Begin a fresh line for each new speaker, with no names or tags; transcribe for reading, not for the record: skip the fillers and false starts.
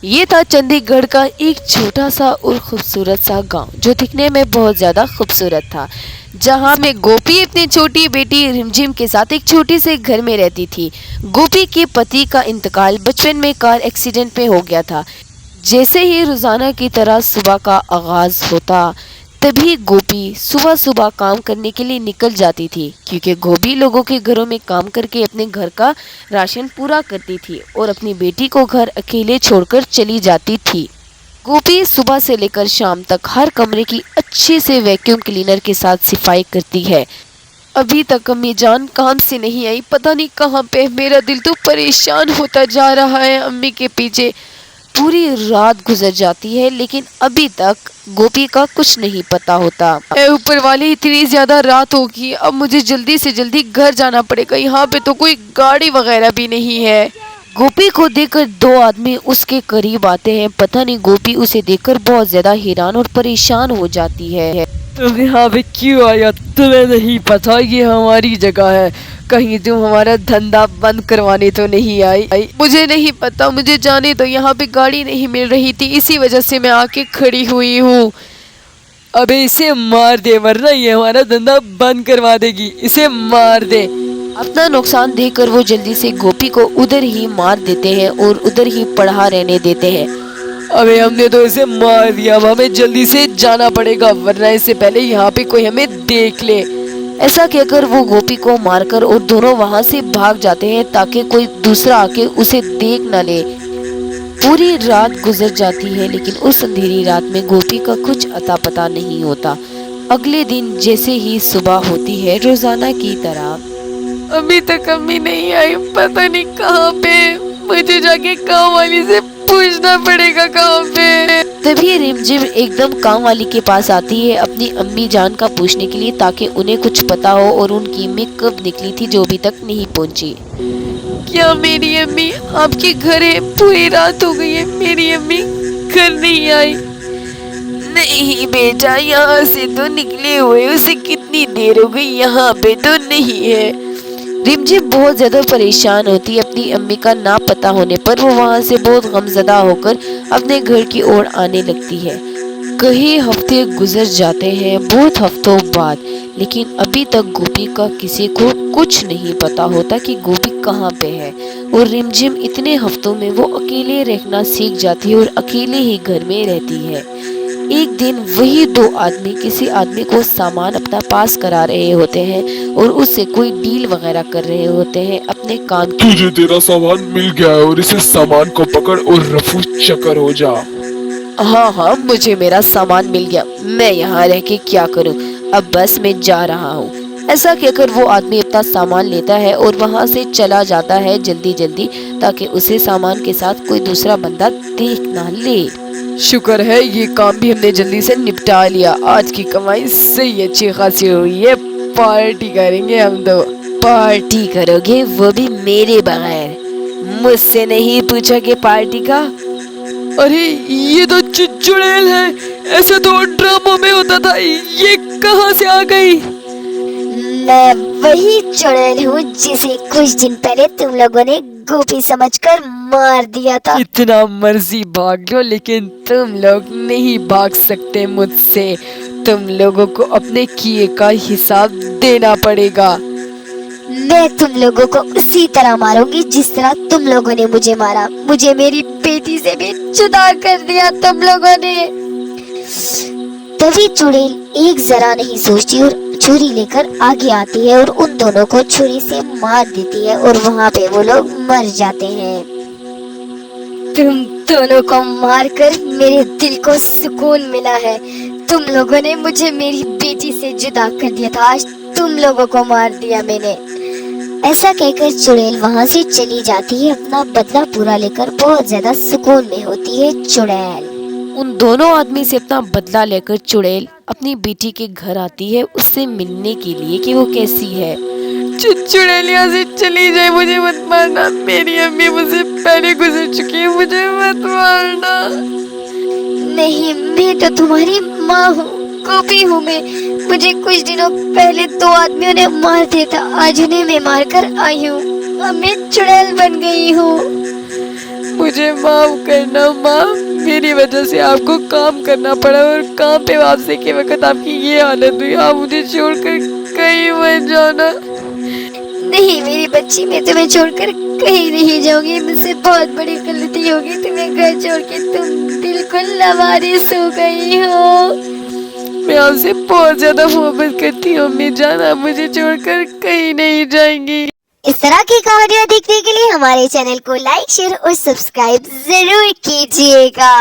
یہ تھا چندی گڑھ کا ایک چھوٹا سا اور خوبصورت سا گاؤں جو دکھنے میں بہت زیادہ خوبصورت تھا، جہاں میں گوپی اپنی چھوٹی بیٹی رمجھم کے ساتھ ایک چھوٹے سے گھر میں رہتی تھی۔ گوپی کے پتی کا انتقال بچپن میں کار ایکسیڈنٹ میں ہو گیا تھا۔ جیسے ہی روزانہ کی طرح صبح کا آغاز ہوتا، تبھی گوپی صبح صبح کام کرنے کے لیے نکل جاتی تھی، کیونکہ گوپی لوگوں کے گھروں میں کام کر کے اپنے گھر کا راشن پورا کرتی تھی اور اپنی بیٹی کو گھر اکیلے چھوڑ کر چلی جاتی تھی۔ گوپی صبح سے لے کر شام تک ہر کمرے کی اچھے سے ویکیوم کلینر کے ساتھ صفائی کرتی ہے۔ ابھی تک امی جان کام سے نہیں آئی، پتہ نہیں کہاں پہ، میرا دل تو پریشان ہوتا جا رہا ہے امی کے پیچھے۔ پوری رات گزر جاتی ہے لیکن ابھی تک گوپی کا کچھ نہیں پتا ہوتا۔ اے اوپر والے، اتنی زیادہ رات ہوگی، اب مجھے جلدی سے جلدی گھر جانا پڑے گا، یہاں پہ تو کوئی گاڑی وغیرہ بھی نہیں ہے۔ گوپی کو دیکھ کر دو آدمی اس کے قریب آتے ہیں، پتہ نہیں گوپی اسے دیکھ کر بہت زیادہ حیران اور پریشان ہو جاتی ہے۔
تم یہاں پہ کیوں آیا؟ تمہیں نہیں پتا یہ ہماری جگہ ہے؟ کہیں تم ہمارا دھندا بند کروانے تو نہیں آئی؟
مجھے نہیں پتا، مجھے جانے دو، یہاں پہ گاڑی نہیں مل رہی تھی، اسی وجہ سے میں آ کے کھڑی ہوئی ہوں۔
ابے اسے مار دے ورنہ یہ ہمارا دھندا بند کروا دے گی، اسے مار دے۔
اپنا نقصان دیکھ کر وہ جلدی سے گوپی کو ادھر ہی مار دیتے ہیں اور ادھر ہی پڑھا رہنے دیتے ہیں۔
ابے ہم نے تو اسے مار دیا، اب ہمیں جلدی سے جانا پڑے گا ورنہ اس سے پہلے یہاں پہ کوئی ہمیں دیکھ لے۔
ایسا کہہ کر وہ گوپی کو مار کر اور دونوں وہاں سے بھاگ جاتے ہیں تاکہ کوئی دوسرا آ کے اسے دیکھ نہ لے۔ پوری رات گزر جاتی ہے لیکن اس اندھیری رات میں گوپی کا کچھ اتا پتا نہیں ہوتا۔ اگلے دن جیسے ہی صبح ہوتی ہے، روزانہ کی طرح
ابھی تک امی نہیں آئی، پتہ نہیں کہاں پہ، مجھے جا کے کام والی سے پوچھنا پڑے گا کہاں پہ۔
تبھی رمجھم ایک دم کام والی کے پاس آتی ہے اپنی امی جان کا پوچھنے کے لیے تاکہ انہیں کچھ پتا ہو اور ان کی امی کب نکلی تھی جو ابھی تک نہیں پہنچی۔
کیا میری امی آپ کے گھر ہے؟ پوری رات ہو گئی ہے، میری امی گھر نہیں آئی۔
نہیں بیٹا، یہاں سے تو نکلے ہوئے اسے کتنی دیر ہو گئی، یہاں پہ تو نہیں ہے۔ رمجھم بہت زیادہ پریشان ہوتی ہے اپنی امی کا نہ پتا ہونے پر۔ وہ وہاں سے بہت غمزدہ ہو کر اپنے گھر کی اور آنے لگتی ہے۔ کئی ہفتے گزر جاتے ہیں، بہت ہفتوں بعد، لیکن ابھی تک گوپی کا کسی کو کچھ نہیں پتا ہوتا کہ گوپی کہاں پہ ہے۔ اور رمجھم اتنے ہفتوں میں وہ اکیلے رہنا سیکھ جاتی ہے اور اکیلے ہی گھر میں رہتی ہے۔ ایک دن وہی دو آدمی کسی آدمی کو سامان اپنا پاس کرا رہے ہوتے ہیں اور اس سے کوئی ڈیل وغیرہ کر رہے ہوتے ہیں اپنے کام کی۔
تجھے تیرا سامان مل گیا ہے اور اسے سامان کو پکڑ اور رفو چکر ہو جا۔
ہاں، مجھے میرا سامان مل گیا، میں یہاں رہ کے کیا کروں، اب بس میں جا رہا ہوں۔ ایسا کہہ کر وہ آدمی اپنا سامان لیتا ہے اور وہاں سے چلا جاتا ہے جلدی جلدی تاکہ اسے سامان کے ساتھ کوئی دوسرا بندہ دیکھ نہ لے۔
شکر ہے یہ کام بھی ہم نے جلدی سے نپٹا لیا، آج کی کمائی صحیح اچھی خاصی ہوئی ہے، پارٹی کریں گے ہم تو۔
پارٹی کرو گے، وہ بھی میرے بغیر؟ مجھ سے نہیں پوچھا کہ پارٹی کا؟
ارے یہ تو چڑیل ہے، ایسا تو ڈراموں میں ہوتا تھا، یہ کہاں سے آ گئی؟
میں وہی چڑیل ہوں جسے کچھ دن پہلے تم لوگوں نے گوپی سمجھ کر مار دیا تھا۔
اتنا مرضی بھاگ لو لیکن تم لوگ نہیں بھاگ سکتے مجھ سے، تم لوگوں کو اپنے کیے کا حساب دینا پڑے گا۔
میں تم لوگوں کو اسی طرح ماروں گی جس طرح تم لوگوں نے مجھے مارا، مجھے میری بیٹی سے بھی جدا کر دیا تم لوگوں نے۔ تبھی چڑیل ایک ذرا نہیں سوچتی اور چھری لے کر آگے آتی ہے اور ان دونوں کو چھری سے مار دیتی ہے اور وہاں پہ وہ لوگ مر جاتے ہیں۔ تم دونوں کو مار کر میرے دل کو سکون ملا ہے، تم لوگوں نے مجھے میری بیٹی سے جدا کر دیا تھا، آج تم لوگوں کو مار دیا میں نے۔ ایسا کہہ کر چڑیل وہاں سے چلی جاتی ہے اپنا بدلہ پورا لے کر، بہت زیادہ سکون میں ہوتی ہے چڑیل۔
ان دونوں آدمی سے اپنا بدلہ لے کر چڑیل اپنی بیٹی کے گھر آتی ہے اس سے ملنے کے لیے کہ وہ کیسی ہے۔
چڑیل یہاں سے چلی جائے، مجھے مت مارنا، میری امی مجھ سے پہلے گزر چکی ہے، مجھے مت مارنا۔
نہیں، میں تو تمہاری ماں ہوں، گوپی ہوں میں، مجھے کچھ دنوں پہلے دو آدمیوں نے مار دیا تھا، آج انہیں میں مار کر آئی ہوں، اب میں چڑیل بن گئی ہوں۔
مجھے معاف کرنا ماں، وجہ سے آپ کو کام کرنا پڑا اور کام پہ واپسی کے وقت آپ کی یہ حالت ہوئی. آپ مجھے چھوڑ کر کہیں مت جانا.
نہیں میری بچی, میں تمہیں چھوڑ کر کہیں نہیں جاؤں گی. مجھ سے بہت بڑی غلطی ہوگی, تمہیں گھر چھوڑ کے تم بالکل لاوارث ہو گئی ہو.
میں آپ سے بہت زیادہ محبت کرتی ہوں امی جان, آپ مجھے چھوڑ کر کہیں نہیں جائیں گی.
اس طرح کی کہانیاں دیکھنے کے لیے ہمارے چینل کو لائک, شیئر اور سبسکرائب ضرور کیجیے گا.